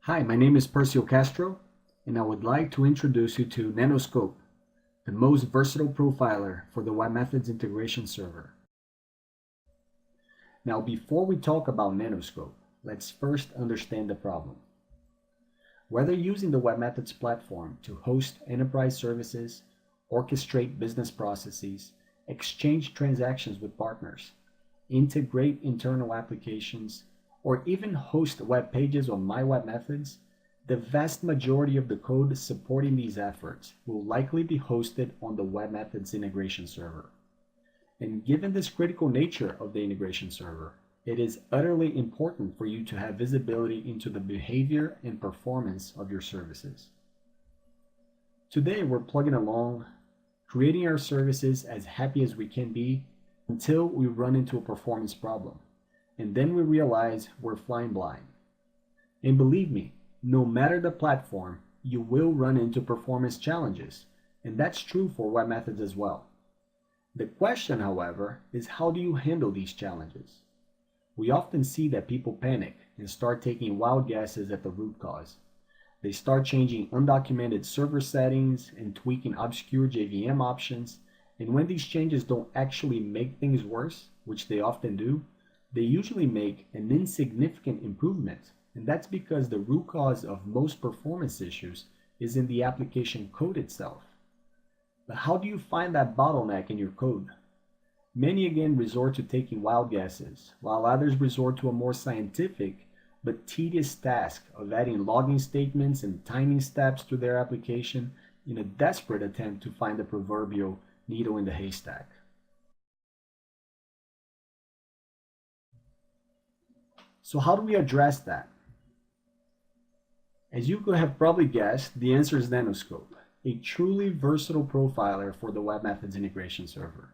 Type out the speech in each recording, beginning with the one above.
Hi, my name is Percio Castro, and I would like to introduce you to Nanoscope, the most versatile profiler for the Web Methods integration server. Now, before we talk about Nanoscope, let's first understand the problem. Whether using the Web Methods platform to host enterprise services, orchestrate business processes, exchange transactions with partners, integrate internal applications, or even host web pages on My Web Methods, the vast majority of the code supporting these efforts will likely be hosted on the Web Methods integration server. And given this critical nature of the integration server, it is utterly important for you to have visibility into the behavior and performance of your services. Today, we're plugging along, creating our services as happy as we can be until we run into a performance problem. And then we realize we're flying blind. And believe me, no matter the platform, you will run into performance challenges. And that's true for Web Methods as well. The question, however, is how do you handle these challenges? We often see that people panic and start taking wild guesses at the root cause. They start changing undocumented server settings and tweaking obscure JVM options. And when these changes don't actually make things worse, which they often do, they usually make an insignificant improvement. And that's because the root cause of most performance issues is in the application code itself. But how do you find that bottleneck in your code? Many again resort to taking wild guesses, while others resort to a more scientific but tedious task of adding logging statements and timing steps to their application in a desperate attempt to find the proverbial needle in the haystack. So how do we address that? As you could have probably guessed, the answer is Nanoscope, a truly versatile profiler for the Web Methods integration server.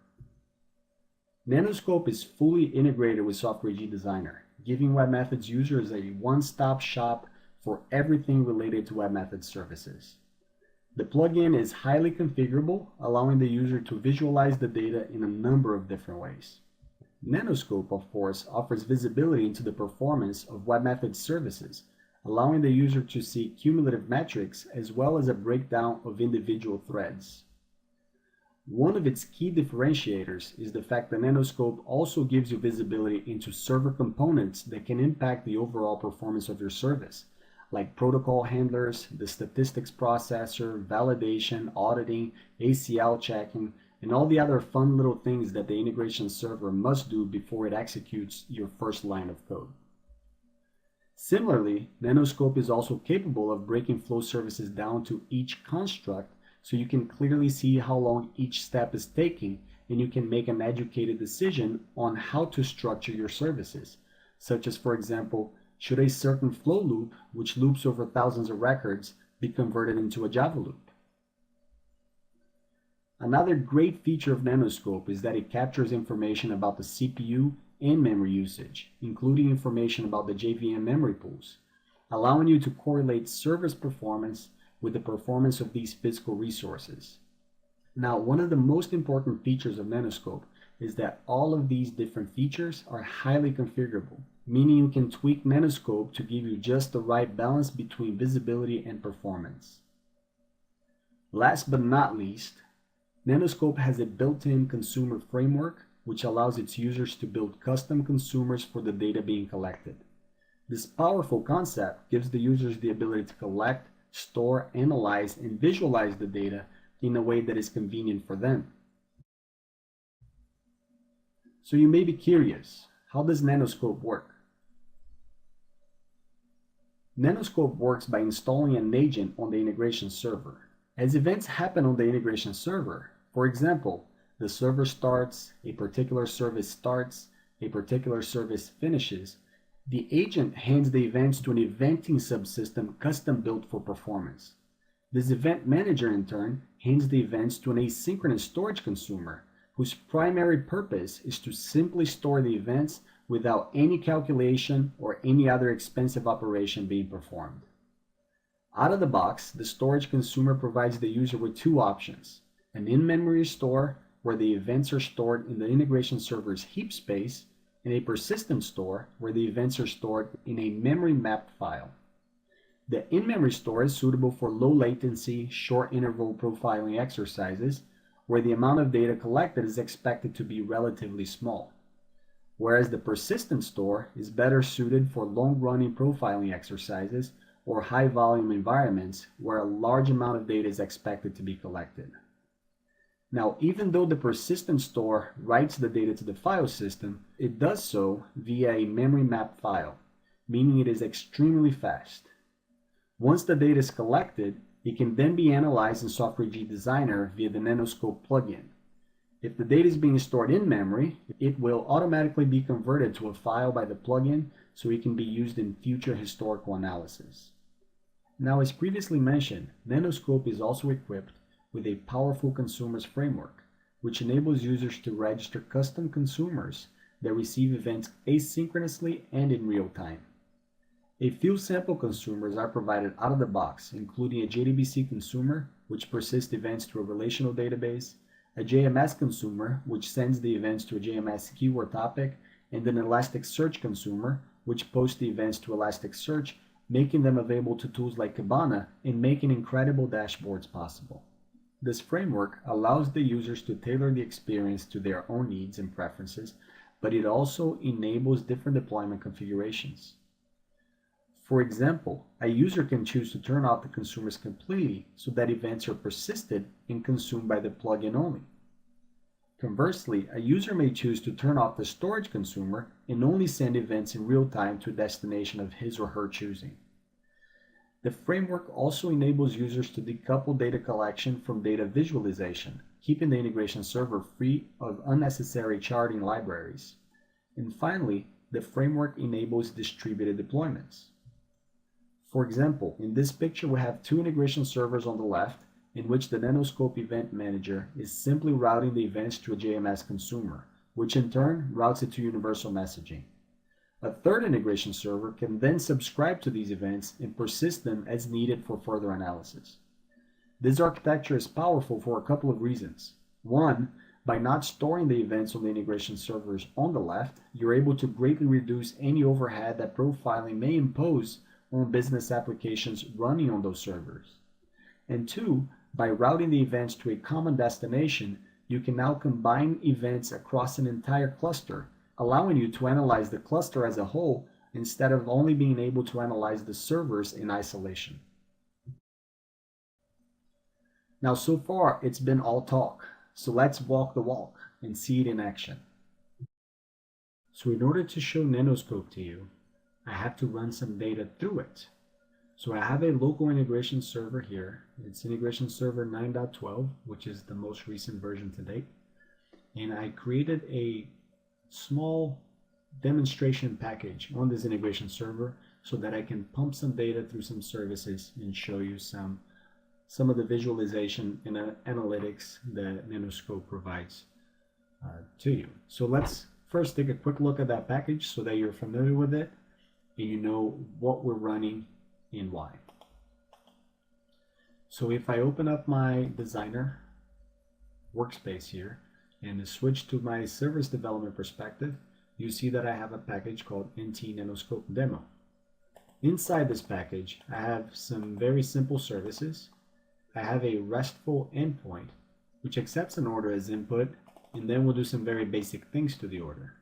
Nanoscope is fully integrated with Software AG Designer, giving Web Methods users a one-stop shop for everything related to Web Methods services. The plugin is highly configurable, allowing the user to visualize the data in a number of different ways. Nanoscope, of course, offers visibility into the performance of Web Methods services, allowing the user to see cumulative metrics as well as a breakdown of individual threads. One of its key differentiators is the fact that Nanoscope also gives you visibility into server components that can impact the overall performance of your service, like protocol handlers, the statistics processor, validation, auditing, ACL checking, and all the other fun little things that the integration server must do before it executes your first line of code. Similarly, Nanoscope is also capable of breaking flow services down to each construct so you can clearly see how long each step is taking, and you can make an educated decision on how to structure your services, such as, for example, should a certain flow loop, which loops over thousands of records, be converted into a Java loop? Another great feature of Nanoscope is that it captures information about the CPU and memory usage, including information about the JVM memory pools, allowing you to correlate service performance with the performance of these physical resources. Now, one of the most important features of Nanoscope is that all of these different features are highly configurable, meaning you can tweak Nanoscope to give you just the right balance between visibility and performance. Last but not least, Nanoscope has a built-in consumer framework which allows its users to build custom consumers for the data being collected. This powerful concept gives the users the ability to collect, store, analyze, and visualize the data in a way that is convenient for them. So you may be curious, how does Nanoscope work? Nanoscope works by installing an agent on the integration server. As events happen on the integration server, for example, the server starts, a particular service starts, a particular service finishes, the agent hands the events to an eventing subsystem custom built for performance. This event manager, in turn, hands the events to an asynchronous storage consumer, whose primary purpose is to simply store the events without any calculation or any other expensive operation being performed. Out of the box, the storage consumer provides the user with two options: an in-memory store, where the events are stored in the integration server's heap space, and a persistent store where the events are stored in a memory mapped file. The in-memory store is suitable for low latency, short interval profiling exercises, where the amount of data collected is expected to be relatively small. Whereas the persistent store is better suited for long-running profiling exercises or high-volume environments where a large amount of data is expected to be collected. Now, even though the persistent store writes the data to the file system, it does so via a memory map file, meaning it is extremely fast. Once the data is collected, it can then be analyzed in Software AG Designer via the Nanoscope plugin. If the data is being stored in memory, it will automatically be converted to a file by the plugin so it can be used in future historical analysis. Now, as previously mentioned, Nanoscope is also equipped with a powerful consumers framework, which enables users to register custom consumers that receive events asynchronously and in real time. A few sample consumers are provided out of the box, including a JDBC consumer, which persists events to a relational database, a JMS consumer, which sends the events to a JMS keyword topic, and an Elasticsearch consumer, which posts the events to Elasticsearch, making them available to tools like Kibana and making incredible dashboards possible. This framework allows the users to tailor the experience to their own needs and preferences, but it also enables different deployment configurations. For example, a user can choose to turn off the consumers completely so that events are persisted and consumed by the plugin only. Conversely, a user may choose to turn off the storage consumer and only send events in real time to a destination of his or her choosing. The framework also enables users to decouple data collection from data visualization, keeping the integration server free of unnecessary charting libraries. And finally, the framework enables distributed deployments. For example, in this picture we have two integration servers on the left, in which the Nanoscope Event Manager is simply routing the events to a JMS consumer, which in turn routes it to universal messaging. A third integration server can then subscribe to these events and persist them as needed for further analysis. This architecture is powerful for a couple of reasons. One, by not storing the events on the integration servers on the left, you're able to greatly reduce any overhead that profiling may impose on business applications running on those servers. And two, by routing the events to a common destination, you can now combine events across an entire cluster, allowing you to analyze the cluster as a whole instead of only being able to analyze the servers in isolation. Now, so far it's been all talk, so let's walk the walk and see it in action. So in order to show Nanoscope to you, I have to run some data through it. So I have a local integration server here. It's integration server 9.12, which is the most recent version to date. And I created a small demonstration package on this integration server so that I can pump some data through some services and show you some of the visualization and analytics that Nanoscope provides to you. So let's first take a quick look at that package so that you're familiar with it and you know what we're running and why. So if I open up my designer workspace here and switch to my service development perspective, you see that I have a package called NT Nanoscope Demo. Inside this package, I have some very simple services. I have a RESTful endpoint, which accepts an order as input, and then will do some very basic things to the order.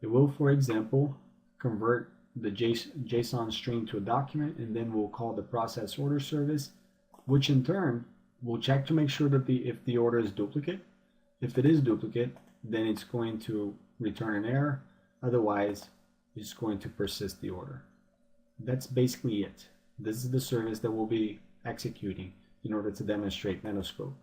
It will, for example, convert the JSON string to a document, and then we'll call the process order service, which in turn will check to make sure that if the order is duplicate. If it is duplicate, then it's going to return an error. Otherwise, it's going to persist the order. That's basically it. This is the service that we'll be executing in order to demonstrate Nanoscope.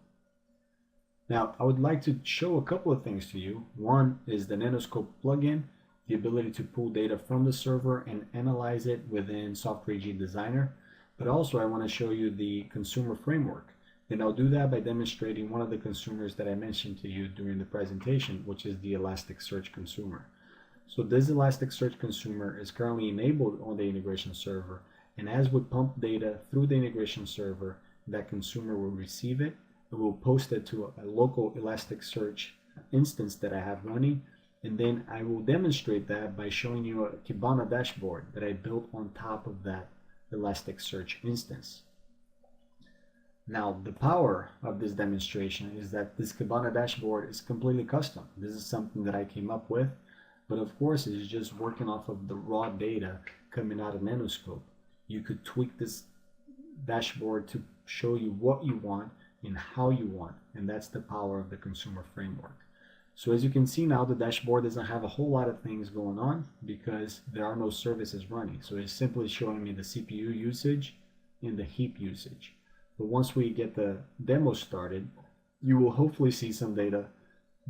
Now, I would like to show a couple of things to you. One is the Nanoscope plugin, the ability to pull data from the server and analyze it within Software AG Designer. But also I want to show you the consumer framework. And I'll do that by demonstrating one of the consumers that I mentioned to you during the presentation, which is the Elasticsearch consumer. So this Elasticsearch consumer is currently enabled on the integration server, and as we pump data through the integration server, that consumer will receive it and will post it to a local Elasticsearch instance that I have running, and then I will demonstrate that by showing you a Kibana dashboard that I built on top of that Elasticsearch instance. Now, the power of this demonstration is that this Kibana dashboard is completely custom. This is something that I came up with, but of course it's just working off of the raw data coming out of Nanoscope. You could tweak this dashboard to show you what you want and how you want, and that's the power of the consumer framework. So as you can see now, the dashboard doesn't have a whole lot of things going on because there are no services running. So it's simply showing me the CPU usage and the heap usage. But once we get the demo started, you will hopefully see some data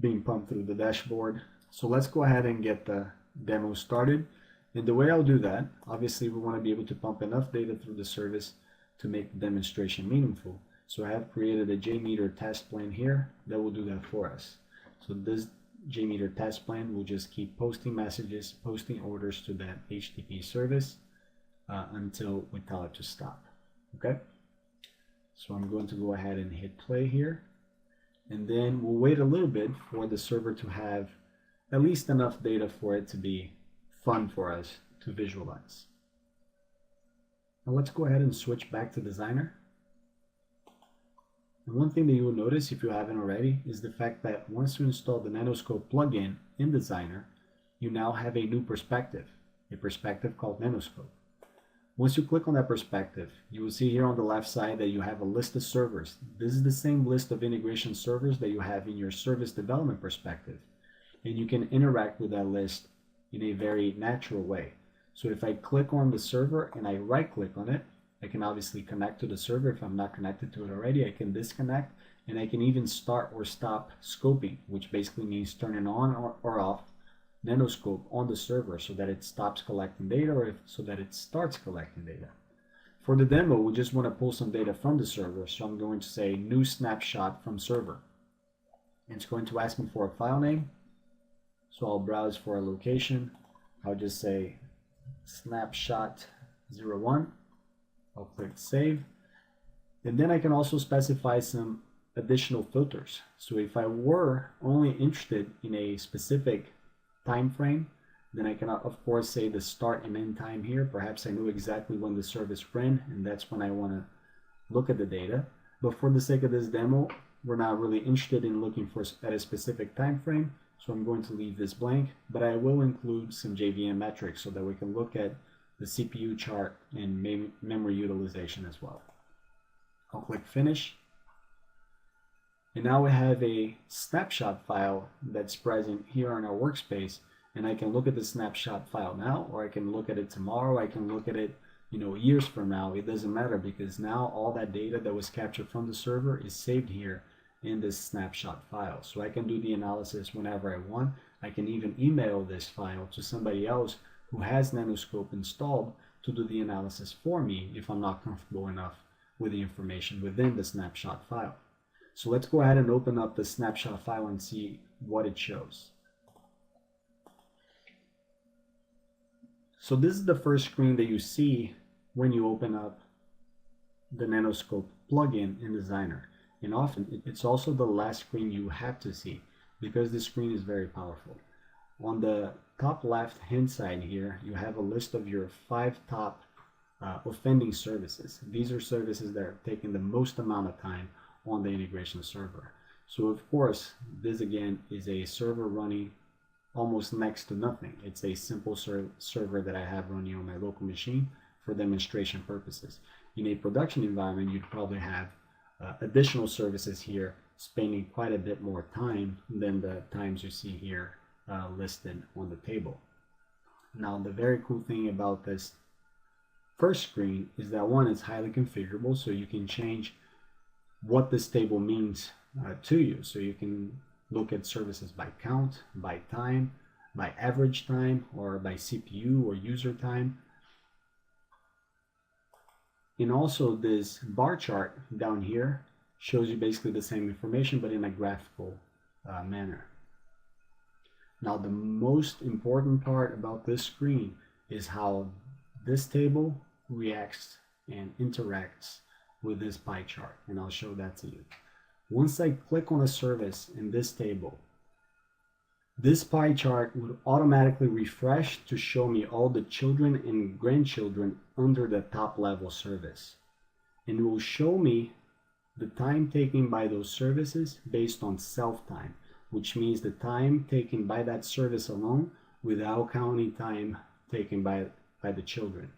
being pumped through the dashboard. So let's go ahead and get the demo started. And the way I'll do that, obviously we want to be able to pump enough data through the service to make the demonstration meaningful. So I have created a JMeter test plan here that will do that for us. So this JMeter test plan will just keep posting messages, posting orders to that HTTP service until we tell it to stop. Okay? So I'm going to go ahead and hit play here. And then we'll wait a little bit for the server to have at least enough data for it to be fun for us to visualize. Now let's go ahead and switch back to Designer. And one thing that you will notice if you haven't already is the fact that once you install the Nanoscope plugin in Designer, you now have a new perspective, a perspective called Nanoscope. Once you click on that perspective, you will see here on the left side that you have a list of servers. This is the same list of integration servers that you have in your service development perspective. And you can interact with that list in a very natural way. So if I click on the server and I right click on it, I can obviously connect to the server. If I'm not connected to it already, I can disconnect, and I can even start or stop scoping, which basically means turning on or off Nanoscope on the server so that it stops collecting data or so that it starts collecting data. For the demo, we just want to pull some data from the server, so I'm going to say new snapshot from server. And it's going to ask me for a file name, so I'll browse for a location. I'll just say snapshot01. I'll click save, and then I can also specify some additional filters. So if I were only interested in a specific time frame, then I can of course say the start and end time here. Perhaps I knew exactly when the service ran, and that's when I want to look at the data. But for the sake of this demo, we're not really interested in looking at a specific time frame, so I'm going to leave this blank, but I will include some JVM metrics so that we can look at the CPU chart and memory utilization as well. I'll click finish. And now we have a snapshot file that's present here on our workspace, and I can look at the snapshot file now, or I can look at it tomorrow, I can look at it years from now. It doesn't matter because now all that data that was captured from the server is saved here in this snapshot file. So I can do the analysis whenever I want. I can even email this file to somebody else who has Nanoscope installed to do the analysis for me if I'm not comfortable enough with the information within the snapshot file. So let's go ahead and open up the snapshot file and see what it shows. So this is the first screen that you see when you open up the Nanoscope plugin in Designer. And often it's also the last screen you have to see because this screen is very powerful. On the top left hand side here, you have a list of your 5 top offending services. These are services that are taking the most amount of time on the integration server. So of course, this again is a server running almost next to nothing. It's a simple server that I have running on my local machine for demonstration purposes. In a production environment, you'd probably have additional services here spending quite a bit more time than the times you see here listed on the table. Now, the very cool thing about this first screen is that one, it's highly configurable, so you can change what this table means to you. So you can look at services by count, by time, by average time, or by CPU or user time. And also this bar chart down here shows you basically the same information but in a graphical manner. Now the most important part about this screen is how this table reacts and interacts with this pie chart, and I'll show that to you. Once I click on a service in this table, This pie chart would automatically refresh to show me all the children and grandchildren under the top level service. And it will show me the time taken by those services based on self-time, which means the time taken by that service alone without counting time taken by the children.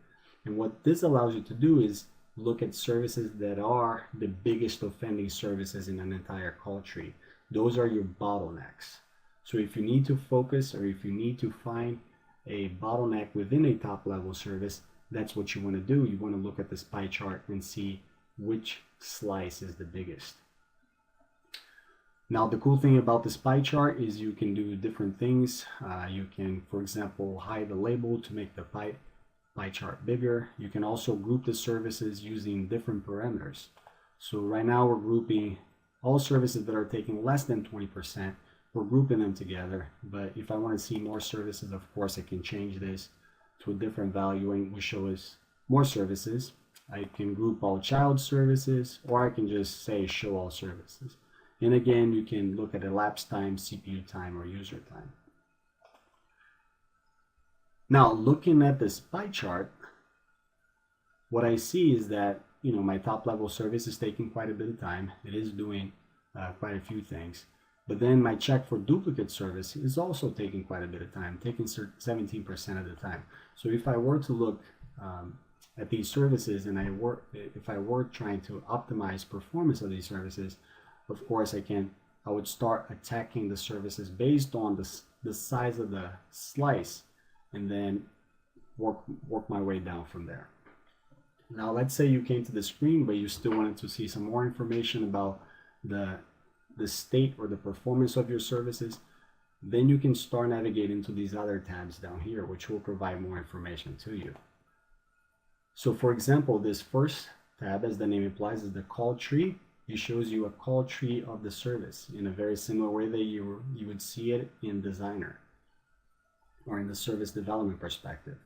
And what this allows you to do is look at services that are the biggest offending services in an entire call tree. Those are your bottlenecks. So if you need to focus or if you need to find a bottleneck within a top level service, that's what you want to do. You want to look at this pie chart and see which slice is the biggest. Now, the cool thing about this pie chart is you can do different things. You can, for example, hide the label to make the pie chart bigger. You can also group the services using different parameters. So right now we're grouping all services that are taking less than 20%. We're grouping them together, but if I want to see more services, of course I can change this to a different value and it will show us more services. I can group all child services, or I can just say show all services. And again, you can look at elapsed time, CPU time, or user time. Now, looking at this pie chart, what I see is that my top level service is taking quite a bit of time. It is doing quite a few things. But then my check for duplicate service is also taking quite a bit of time, taking 17% of the time. So if I were to look at these services and if I were trying to optimize performance of these services, of course I would start attacking the services based on the size of the slice and then work my way down from there. Now let's say you came to the screen but you still wanted to see some more information about the state or the performance of your services. Then you can start navigating to these other tabs down here, which will provide more information to you. So for example, this first tab, as the name implies, is the call tree. It shows you a call tree of the service in a very similar way that you would see it in Designer or in the service development perspective.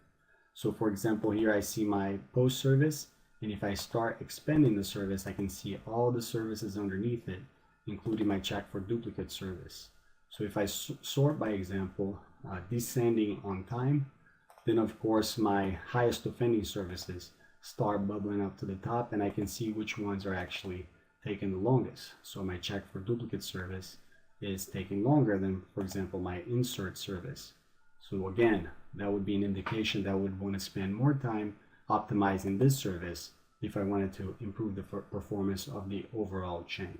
So for example, here I see my post service, and if I start expanding the service, I can see all the services underneath it, including my check for duplicate service. So if I sort by example, descending on time, then of course my highest offending services start bubbling up to the top, and I can see which ones are actually taking the longest. So my check for duplicate service is taking longer than, for example, my insert service. So again, that would be an indication that I would want to spend more time optimizing this service if I wanted to improve the performance of the overall chain.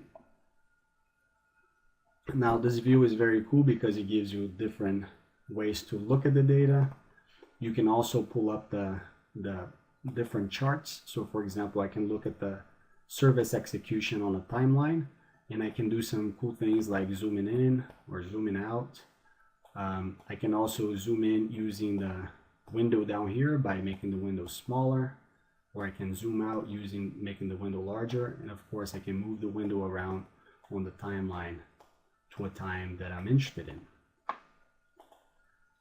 Now this view is very cool because it gives you different ways to look at the data. You can also pull up the different charts. So for example, I can look at the service execution on a timeline, and I can do some cool things like zooming in or zooming out. I can also zoom in using the window down here by making the window smaller, or I can zoom out using making the window larger, and of course I can move the window around on the timeline to a time that I'm interested in.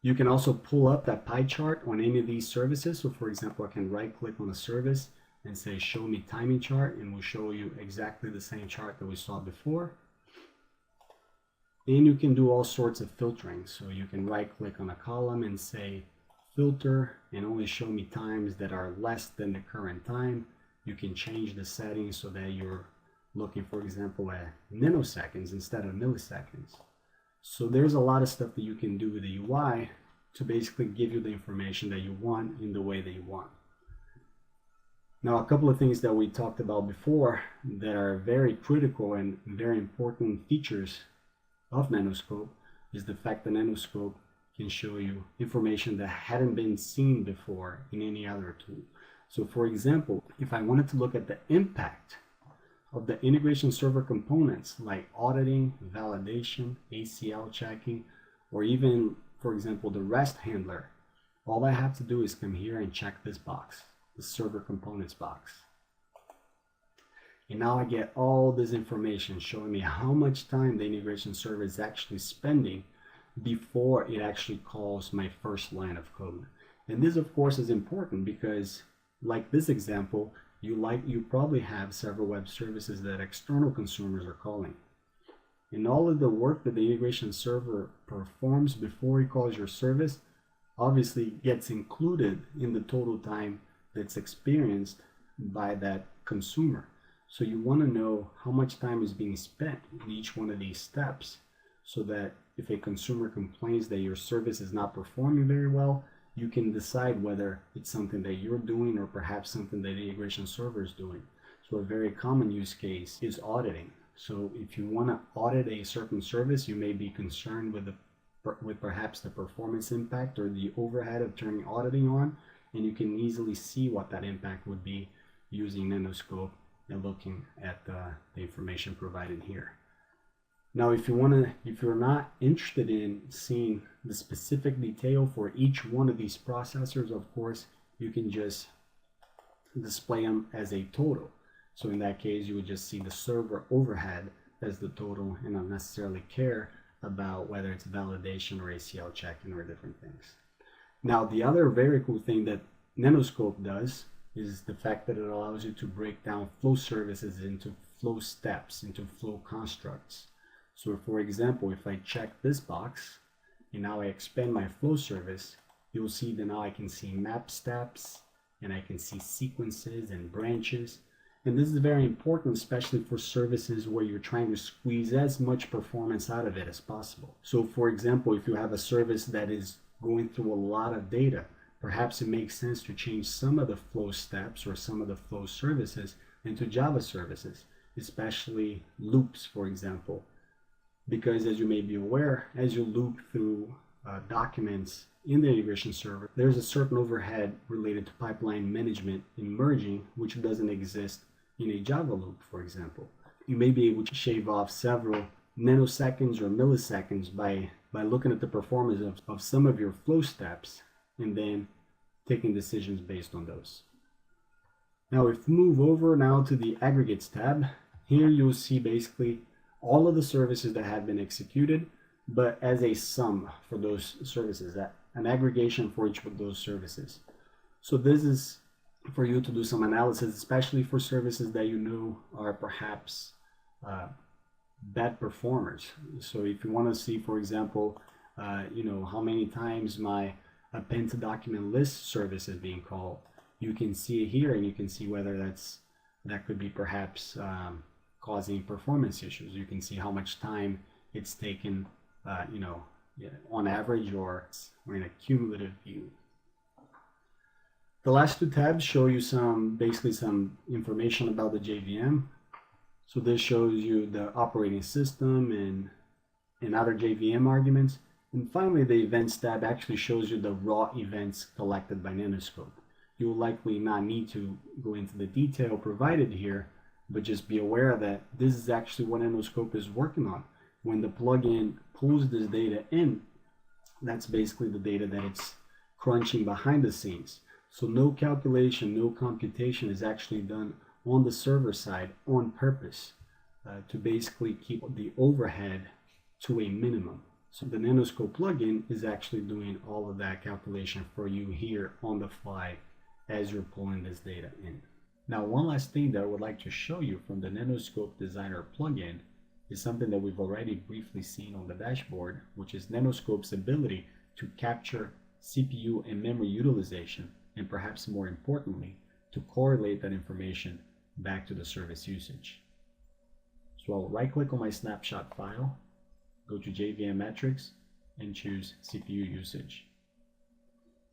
You can also pull up that pie chart on any of these services. So for example, I can right click on a service and say show me timing chart, and we'll show you exactly the same chart that we saw before. And you can do all sorts of filtering. So you can right click on a column and say filter and only show me times that are less than the current time. You can change the settings so that you're looking, for example, at nanoseconds instead of milliseconds. So there's a lot of stuff that you can do with the UI to basically give you the information that you want in the way that you want. Now, a couple of things that we talked about before that are very critical and very important features of Nanoscope is the fact that Nanoscope can show you information that hadn't been seen before in any other tool. So for example, if I wanted to look at the impact of the integration server components like auditing, validation, ACL checking, or even, for example, the REST handler, all I have to do is come here and check this box, the server components box. And now I get all this information showing me how much time the integration server is actually spending before it actually calls my first line of code. And this, of course, is important because, like this example, you probably have several web services that external consumers are calling. And all of the work that the integration server performs before it calls your service obviously gets included in the total time that's experienced by that consumer. So you want to know how much time is being spent in each one of these steps, so that if a consumer complains that your service is not performing very well, you can decide whether it's something that you're doing or perhaps something that the integration server is doing. So a very common use case is auditing. So if you want to audit a certain service, you may be concerned with perhaps the performance impact or the overhead of turning auditing on, and you can easily see what that impact would be using Nanoscope and looking at the information provided here. Now, if you're not interested in seeing the specific detail for each one of these processors, of course, you can just display them as a total. So in that case, you would just see the server overhead as the total and not necessarily care about whether it's validation or ACL checking or different things. Now, the other very cool thing that Nanoscope does is the fact that it allows you to break down flow services into flow steps, into flow constructs. So for example, if I check this box and now I expand my flow service, you'll see that now I can see map steps and I can see sequences and branches. And this is very important, especially for services where you're trying to squeeze as much performance out of it as possible. So for example, if you have a service that is going through a lot of data, perhaps it makes sense to change some of the flow steps or some of the flow services into Java services, especially loops, for example. Because as you may be aware, as you loop through documents in the integration server, there's a certain overhead related to pipeline management and merging, which doesn't exist in a Java loop, for example. You may be able to shave off several nanoseconds or milliseconds by looking at the performance of some of your flow steps and then taking decisions based on those. Now, if we move over now to the aggregates tab, here you'll see basically all of the services that have been executed, but as a sum for those services, an aggregation for each of those services. So this is for you to do some analysis, especially for services that you know are perhaps bad performers. So if you want to see, for example, how many times my append to document list service is being called, you can see it here, and you can see whether that could be perhaps causing performance issues. You can see how much time it's taken, on average or in a cumulative view. The last two tabs show you basically some information about the JVM. So this shows you the operating system and other JVM arguments. And finally, the events tab actually shows you the raw events collected by Nanoscope. You will likely not need to go into the detail provided here, but just be aware that this is actually what Nanoscope is working on. When the plugin pulls this data in, that's basically the data that it's crunching behind the scenes. So no calculation, no computation is actually done on the server side on purpose to basically keep the overhead to a minimum. So the Nanoscope plugin is actually doing all of that calculation for you here on the fly as you're pulling this data in. Now, one last thing that I would like to show you from the Nanoscope Designer plugin is something that we've already briefly seen on the dashboard, which is Nanoscope's ability to capture CPU and memory utilization, and perhaps more importantly, to correlate that information back to the service usage. So I'll right-click on my snapshot file, go to JVM metrics, and choose CPU usage.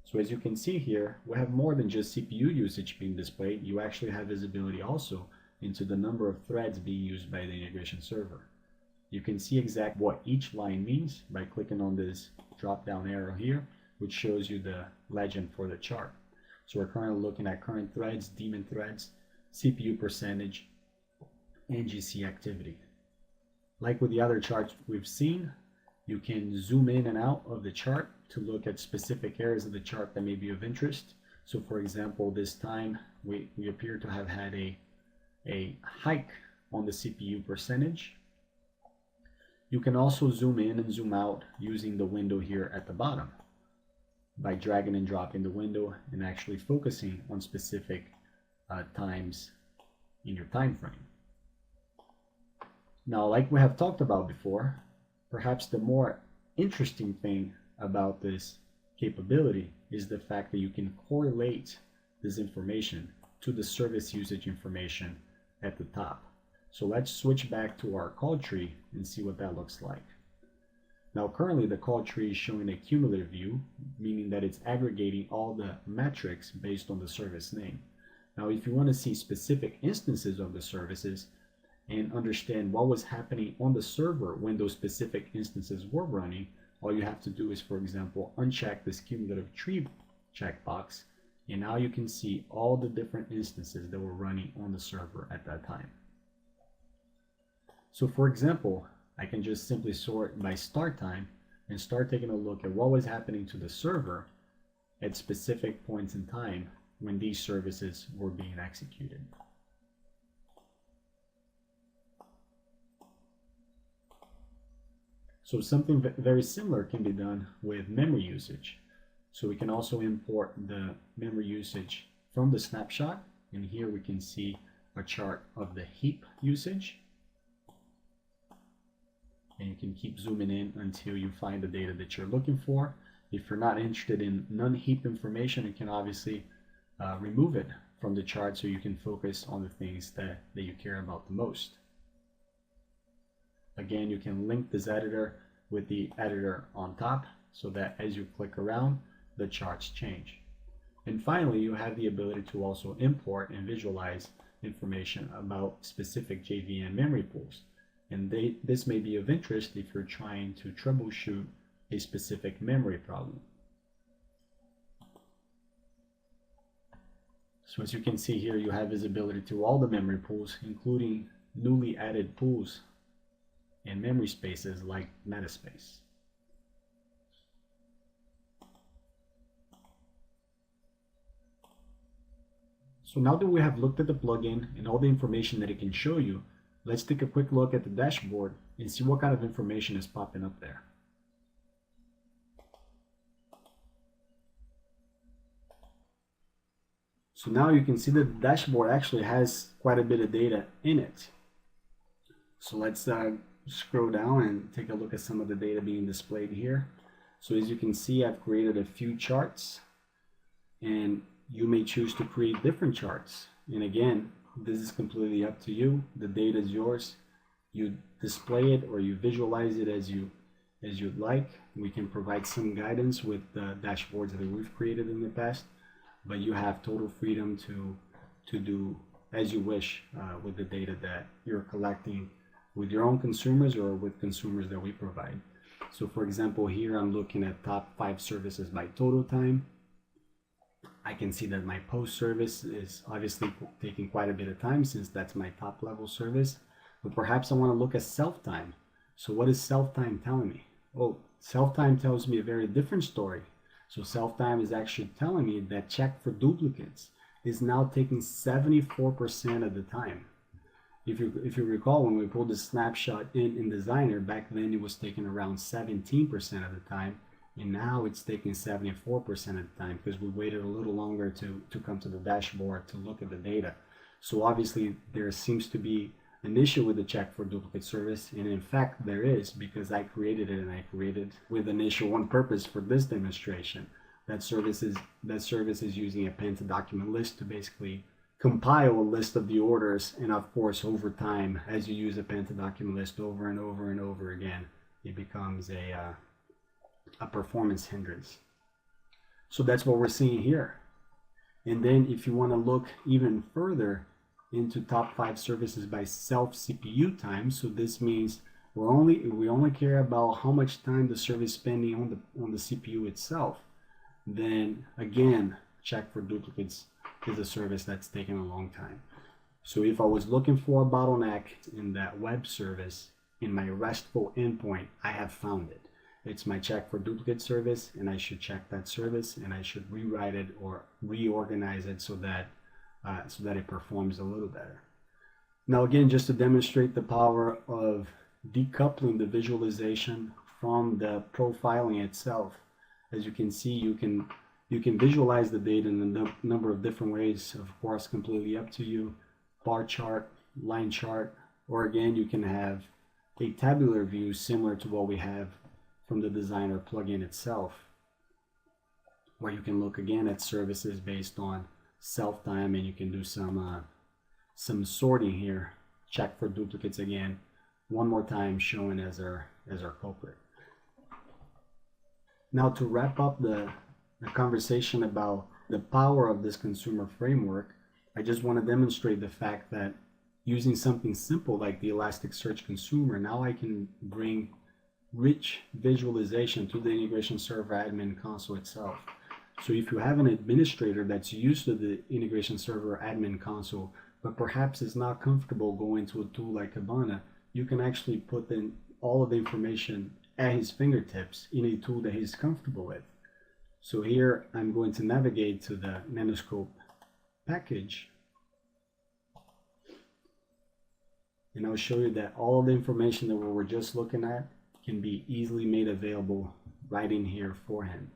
So as you can see here, we have more than just CPU usage being displayed. You actually have visibility also into the number of threads being used by the integration server. You can see exactly what each line means by clicking on this drop-down arrow here, which shows you the legend for the chart. So we're currently looking at current threads, daemon threads, CPU percentage, and GC activity. Like with the other charts we've seen, you can zoom in and out of the chart to look at specific areas of the chart that may be of interest. So for example, this time we appear to have had a hike on the CPU percentage. You can also zoom in and zoom out using the window here at the bottom by dragging and dropping the window and actually focusing on specific times in your time frame. Now, like we have talked about before, perhaps the more interesting thing about this capability is the fact that you can correlate this information to the service usage information at the top. So let's switch back to our call tree and see what that looks like. Now currently the call tree is showing a cumulative view, meaning that it's aggregating all the metrics based on the service name. Now if you want to see specific instances of the services and understand what was happening on the server when those specific instances were running, all you have to do is, for example, uncheck this cumulative tree checkbox, and now you can see all the different instances that were running on the server at that time. So for example, I can just simply sort by start time and start taking a look at what was happening to the server at specific points in time when these services were being executed. So something very similar can be done with memory usage. So we can also import the memory usage from the snapshot, and here we can see a chart of the heap usage. And you can keep zooming in until you find the data that you're looking for. If you're not interested in non-heap information, you can obviously remove it from the chart so you can focus on the things that you care about the most. Again, you can link this editor with the editor on top so that as you click around, the charts change. And finally, you have the ability to also import and visualize information about specific JVM memory pools. And this may be of interest if you're trying to troubleshoot a specific memory problem. So as you can see here, you have visibility to all the memory pools, including newly added pools and memory spaces like metaspace. So now that we have looked at the plugin and all the information that it can show you, let's take a quick look at the dashboard and see what kind of information is popping up there. So now you can see that the dashboard actually has quite a bit of data in it. So let's scroll down and take a look at some of the data being displayed here. So as you can see, I've created a few charts, and you may choose to create different charts. And again, this is completely up to you. The data is yours. You display it or you visualize it as you'd like. We can provide some guidance with the dashboards that we've created in the past, but you have total freedom to do as you wish with the data that you're collecting with your own consumers or with consumers that we provide. So for example, here I'm looking at top 5 services by total time. I can see that my post service is obviously taking quite a bit of time since that's my top level service, but perhaps I want to look at self time. So what is self time telling me? Well, self time tells me a very different story. So self time is actually telling me that check for duplicates is now taking 74% of the time. If you recall, when we pulled the snapshot in Designer, back then it was taking around 17% of the time, and now it's taking 74% of the time because we waited a little longer to come to the dashboard to look at the data. So obviously there seems to be an issue with the check for duplicate service, and in fact there is, because I created it, and I created with an issue on purpose for this demonstration. That service is using a pen to document list to basically compile a list of the orders, and of course over time, as you use a pen to document list over and over and over again, it becomes a performance hindrance. So that's what we're seeing here. And then if you want to look even further into top 5 services by self CPU time, so this means we only care about how much time the service is spending on the CPU itself, then again, check for duplicates is a service that's taking a long time. So if I was looking for a bottleneck in that web service in my RESTful endpoint, I have found it. It's my check for duplicate service, and I should check that service, and I should rewrite it or reorganize it so that it performs a little better. Now again, just to demonstrate the power of decoupling the visualization from the profiling itself, as you can see, you can visualize the data in a number of different ways, of course, completely up to you. Bar chart, line chart, or again, you can have a tabular view similar to what we have from the designer plugin itself, where you can look again at services based on self time, and you can do some sorting here. Check for duplicates again, one more time, showing as our culprit. Now, to wrap up the conversation about the power of this consumer framework, I just want to demonstrate the fact that using something simple like the Elasticsearch consumer, now I can bring rich visualization to the integration server admin console itself. So if you have an administrator that's used to the integration server admin console, but perhaps is not comfortable going to a tool like Kibana, you can actually put in all of the information at his fingertips in a tool that he's comfortable with. So here I'm going to navigate to the Nanoscope package, and I'll show you that all of the information that we were just looking at can be easily made available right in here for him.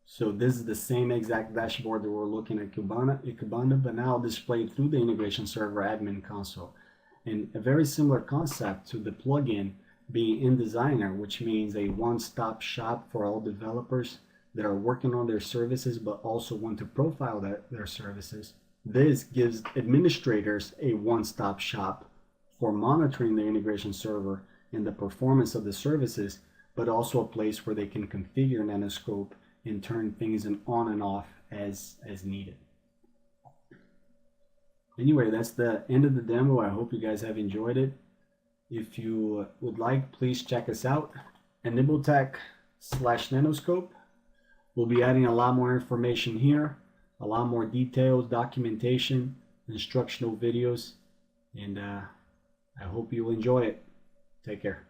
So this is the same exact dashboard that we're looking at Kibana, but now displayed through the integration server admin console. And a very similar concept to the plugin being in Designer, which means a one-stop shop for all developers that are working on their services but also want to profile their services. This gives administrators a one-stop shop for monitoring the integration server and the performance of the services, but also a place where they can configure Nanoscope and turn things on and off as needed. Anyway, that's the end of the demo. I hope you guys have enjoyed it. If you would like, please check us out at nibbletech/nanoscope. We'll be adding a lot more information here, a lot more details, documentation, instructional videos, and I hope you'll enjoy it. Take care.